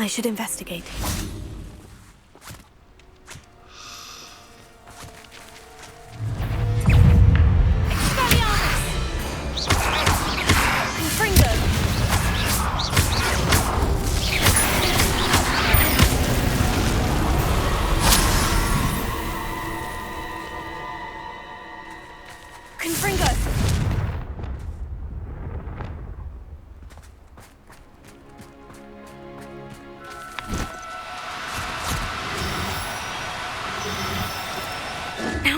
I should investigate.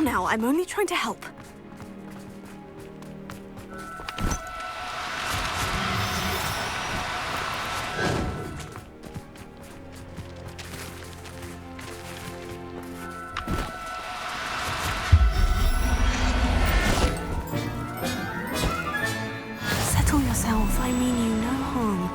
Now, I'm only trying to help. Settle yourself. I mean you no harm.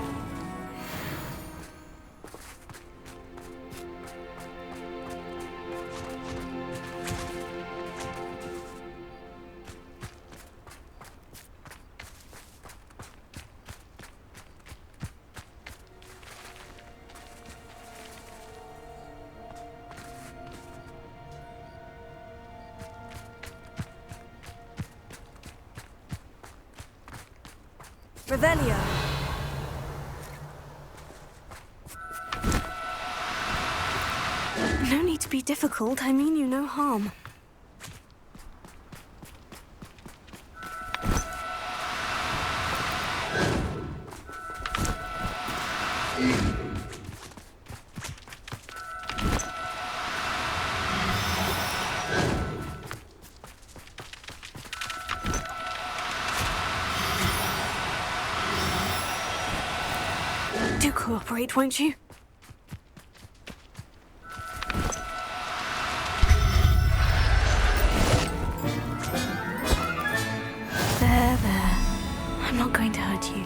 Revelio. No need to be difficult. I mean you no harm. Do cooperate, won't you? There. I'm not going to hurt you.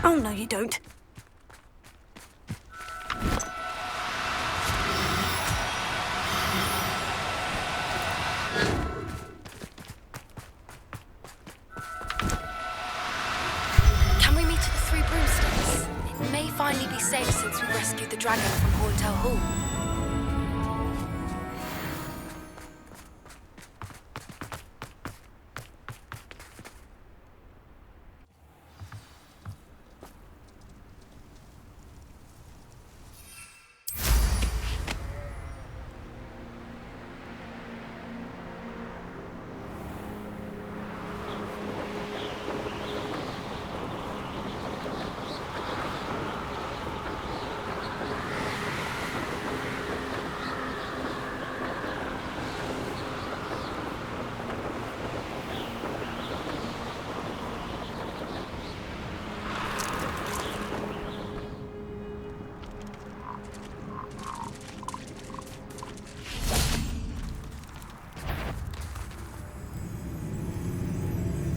Oh, no, you don't. Finally be safe since we rescued the dragon from Horntail Hall.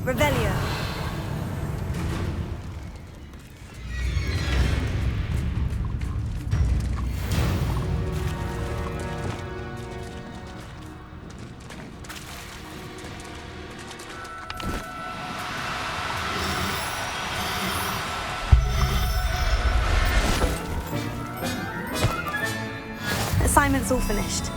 Revelio. Assignment's all finished.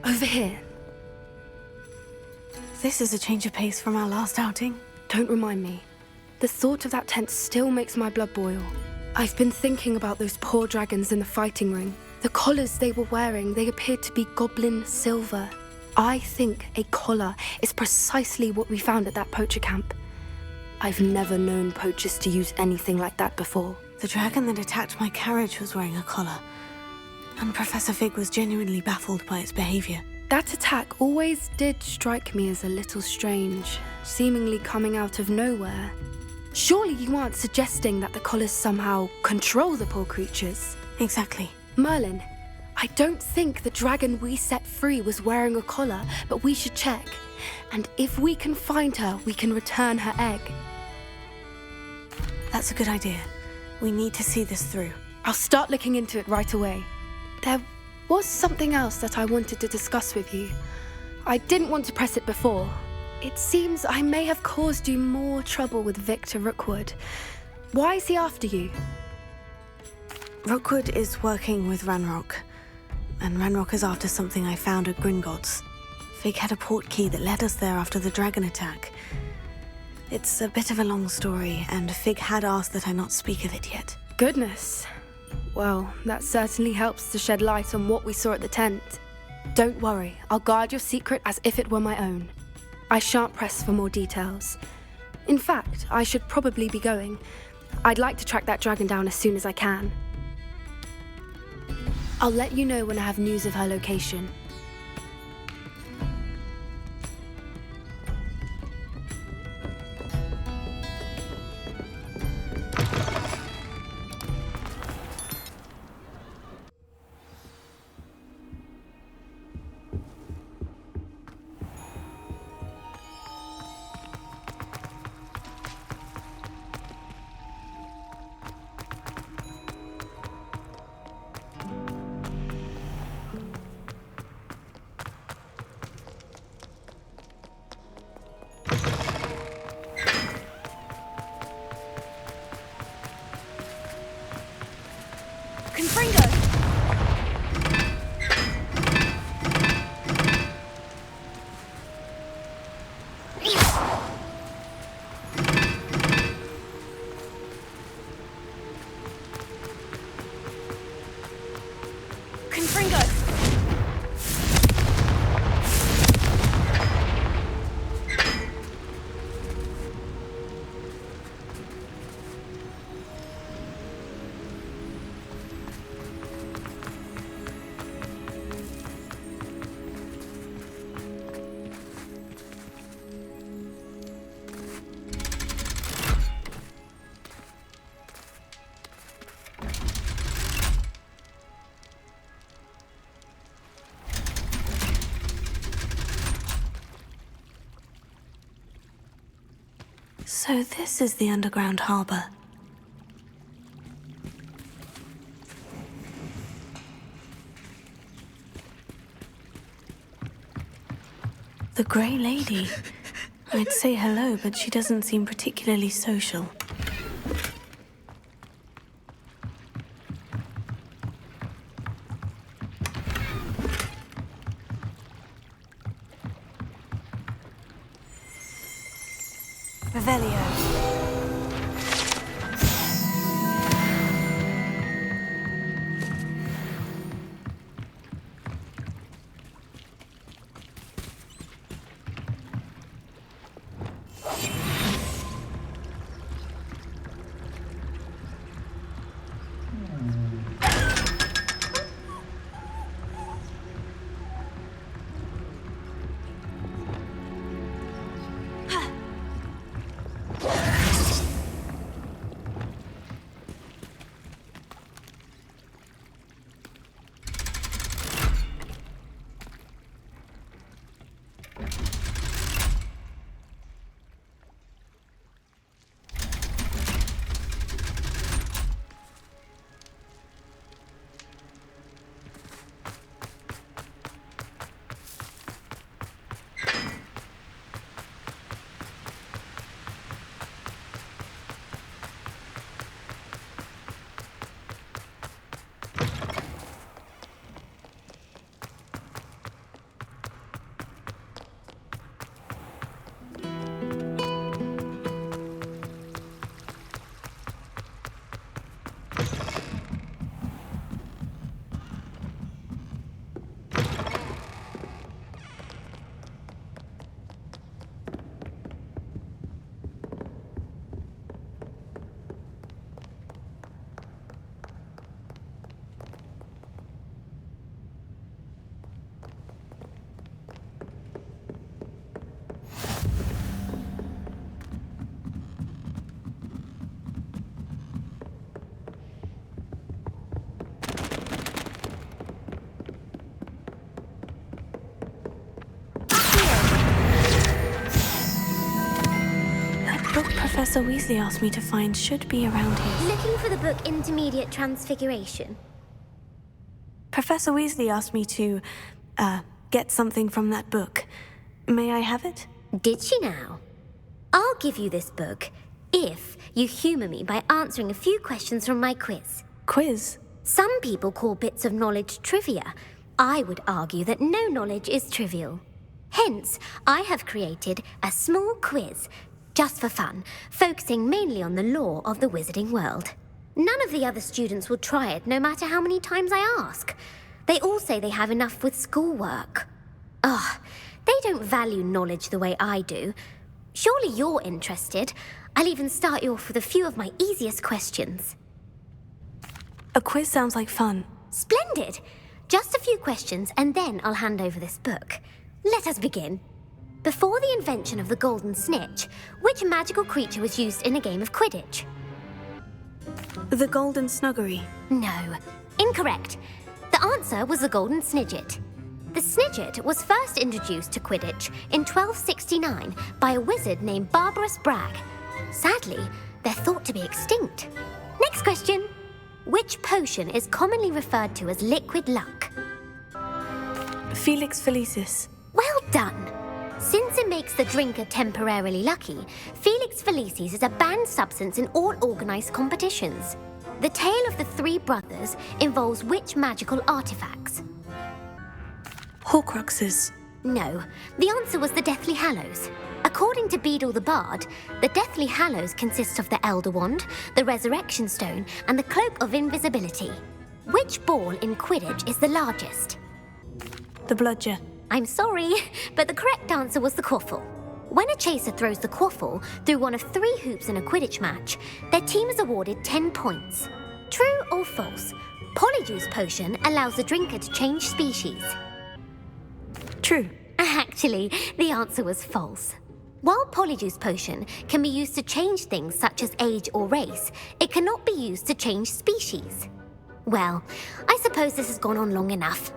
Over here. This is a change of pace from our last outing. Don't remind me. The thought of that tent still makes my blood boil. I've been thinking about those poor dragons in the fighting ring. The collars they were wearing, they appeared to be goblin silver. I think a collar is precisely what we found at that poacher camp. I've never known poachers to use anything like that before. The dragon that attacked my carriage was wearing a collar, and Professor Fig was genuinely baffled by its behavior. That attack always did strike me as a little strange, seemingly coming out of nowhere. Surely you aren't suggesting that the collars somehow control the poor creatures? Exactly. Merlin, I don't think the dragon we set free was wearing a collar, but we should check. And if we can find her, we can return her egg. That's a good idea. We need to see this through. I'll start looking into it right away. There was something else that I wanted to discuss with you. I didn't want to press it before. It seems I may have caused you more trouble with Victor Rookwood. Why is he after you? Rookwood is working with Ranrock, and Ranrock is after something I found at Gringotts. Fig had a port key that led us there after the dragon attack. It's a bit of a long story, and Fig had asked that I not speak of it yet. Goodness. Well, that certainly helps to shed light on what we saw at the tent. Don't worry, I'll guard your secret as if it were my own. I shan't press for more details. In fact, I should probably be going. I'd like to track that dragon down as soon as I can. I'll let you know when I have news of her location. So this is the underground harbour. The Grey Lady. I'd say hello, but she doesn't seem particularly social. Revelio. Professor Weasley asked me to find should be around here. Looking for the book Intermediate Transfiguration? Professor Weasley asked me to, get something from that book. May I have it? Did she now? I'll give you this book if you humour me by answering a few questions from my quiz. Quiz? Some people call bits of knowledge trivia. I would argue that no knowledge is trivial. Hence, I have created a small quiz, just for fun, focusing mainly on the lore of the wizarding world. None of the other students will try it, no matter how many times I ask. They all say they have enough with schoolwork. Ugh, they don't value knowledge the way I do. Surely you're interested. I'll even start you off with a few of my easiest questions. A quiz sounds like fun. Splendid! Just a few questions, and then I'll hand over this book. Let us begin. Before the invention of the golden snitch, which magical creature was used in a game of Quidditch? The Golden Snuggery. No, incorrect. The answer was the golden snidget. The snidget was first introduced to Quidditch in 1269 by a wizard named Barbarous Bragg. Sadly, they're thought to be extinct. Next question. Which potion is commonly referred to as liquid luck? Felix Felicis. Well done. Since it makes the drinker temporarily lucky, Felix Felicis is a banned substance in all organised competitions. The tale of the three brothers involves which magical artifacts? Horcruxes. No, the answer was the Deathly Hallows. According to Beedle the Bard, the Deathly Hallows consists of the Elder Wand, the Resurrection Stone, and the Cloak of Invisibility. Which ball in Quidditch is the largest? The Bludger. I'm sorry, but the correct answer was the quaffle. When a chaser throws the quaffle through one of 3 hoops in a Quidditch match, their team is awarded 10 points. True or false? Polyjuice Potion allows the drinker to change species. True. Actually, the answer was false. While Polyjuice Potion can be used to change things such as age or race, it cannot be used to change species. Well, I suppose this has gone on long enough.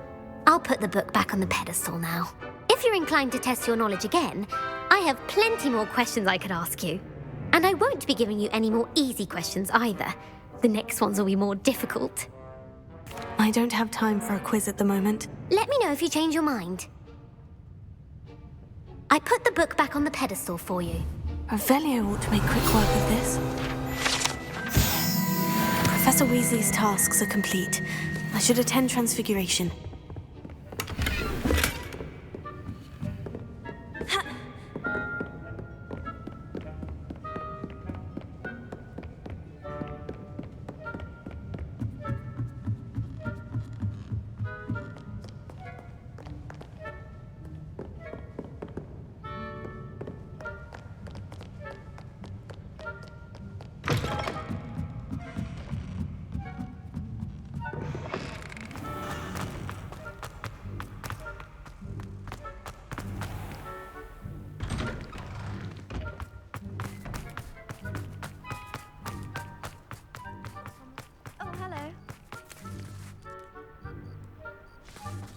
I'll put the book back on the pedestal now. If you're inclined to test your knowledge again, I have plenty more questions I could ask you. And I won't be giving you any more easy questions either. The next ones will be more difficult. I don't have time for a quiz at the moment. Let me know if you change your mind. I put the book back on the pedestal for you. Revelio ought to make quick work of this. Professor Weasley's tasks are complete. I should attend Transfiguration.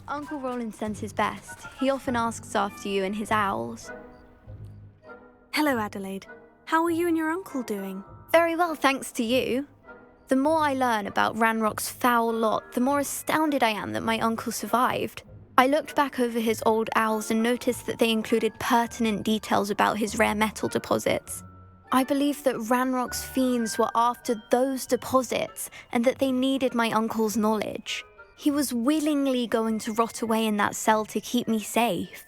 Uncle Roland sends his best. He often asks after you and his owls. Hello, Adelaide. How are you and your uncle doing? Very well, thanks to you. The more I learn about Ranrock's foul lot, the more astounded I am that my uncle survived. I looked back over his old owls and noticed that they included pertinent details about his rare metal deposits. I believe that Ranrock's fiends were after those deposits and that they needed my uncle's knowledge. He was willingly going to rot away in that cell to keep me safe.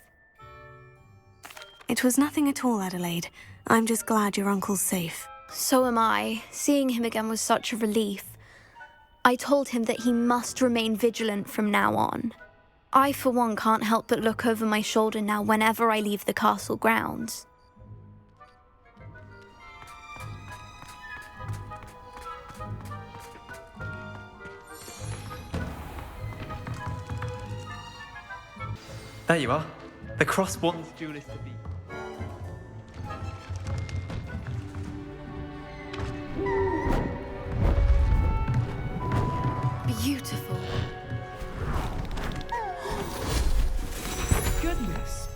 It was nothing at all, Adelaide. I'm just glad your uncle's safe. So am I. Seeing him again was such a relief. I told him that he must remain vigilant from now on. I, for one, can't help but look over my shoulder now whenever I leave the castle grounds. There you are. The cross-wands duelist to be. Beautiful. Goodness.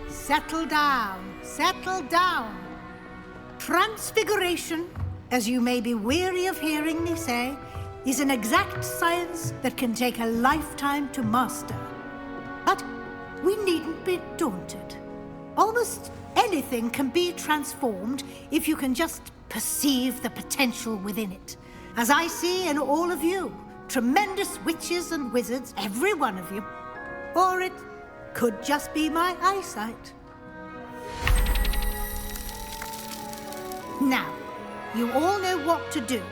Settle down. Settle down. Transfiguration, as you may be weary of hearing me say, is an exact science that can take a lifetime to master. But we needn't be daunted. Almost anything can be transformed if you can just perceive the potential within it. As I see in all of you, tremendous witches and wizards, every one of you. Or it could just be my eyesight. Now, you all know what to do.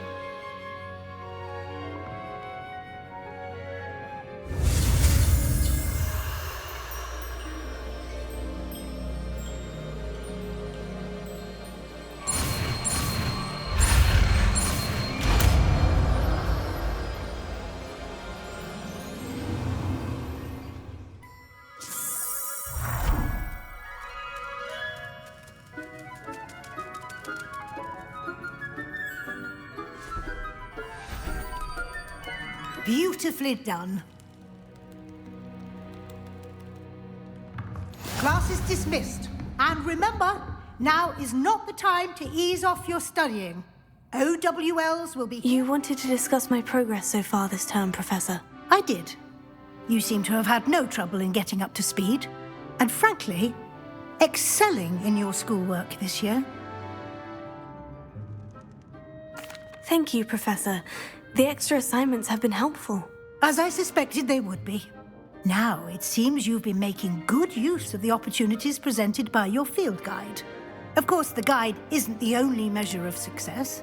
Beautifully done. Class is dismissed. And remember, now is not the time to ease off your studying. OWLs will be... You wanted to discuss my progress so far this term, Professor. I did. You seem to have had no trouble in getting up to speed. And frankly, excelling in your schoolwork this year. Thank you, Professor. The extra assignments have been helpful. As I suspected they would be. Now, it seems you've been making good use of the opportunities presented by your field guide. Of course, the guide isn't the only measure of success.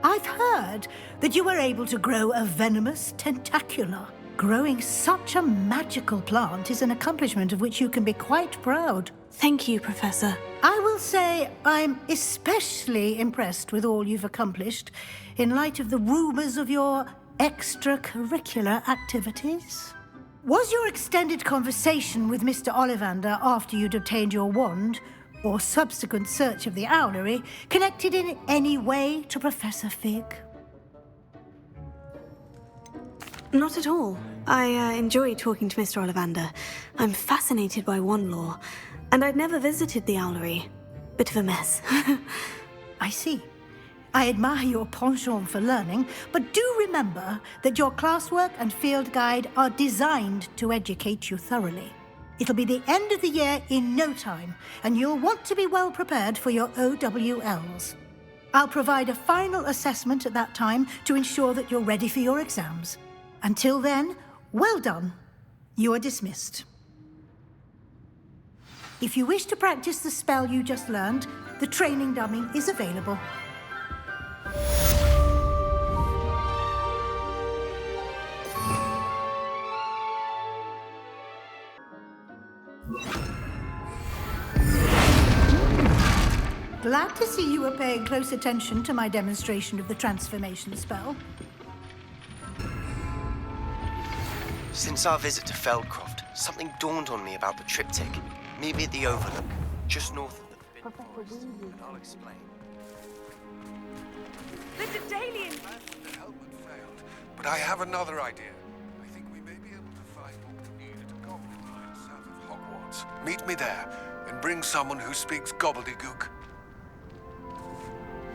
I've heard that you were able to grow a venomous tentacula. Growing such a magical plant is an accomplishment of which you can be quite proud. Thank you, Professor. I will say I'm especially impressed with all you've accomplished in light of the rumors of your extracurricular activities. Was your extended conversation with Mr. Ollivander after you'd obtained your wand, or subsequent search of the owlery, connected in any way to Professor Fig? Not at all. I enjoy talking to Mr. Ollivander. I'm fascinated by wand lore, and I'd never visited the owlery. Bit of a mess. I see. I admire your penchant for learning, but do remember that your classwork and field guide are designed to educate you thoroughly. It'll be the end of the year in no time, and you'll want to be well prepared for your OWLs. I'll provide a final assessment at that time to ensure that you're ready for your exams. Until then, well done. You are dismissed. If you wish to practice the spell you just learned, the training dummy is available. Glad to see you were paying close attention to my demonstration of the transformation spell. Since our visit to Feldcroft, something dawned on me about the triptych. Maybe at the Overlook, just north of the Forbidden Forest, and I'll explain. The Daedalian! The helmet failed, but I have another idea. I think we may be able to find what we need at a goblin mine south of Hogwarts. Meet me there, and bring someone who speaks gobbledygook.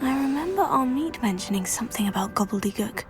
I remember our meet mentioning something about gobbledygook.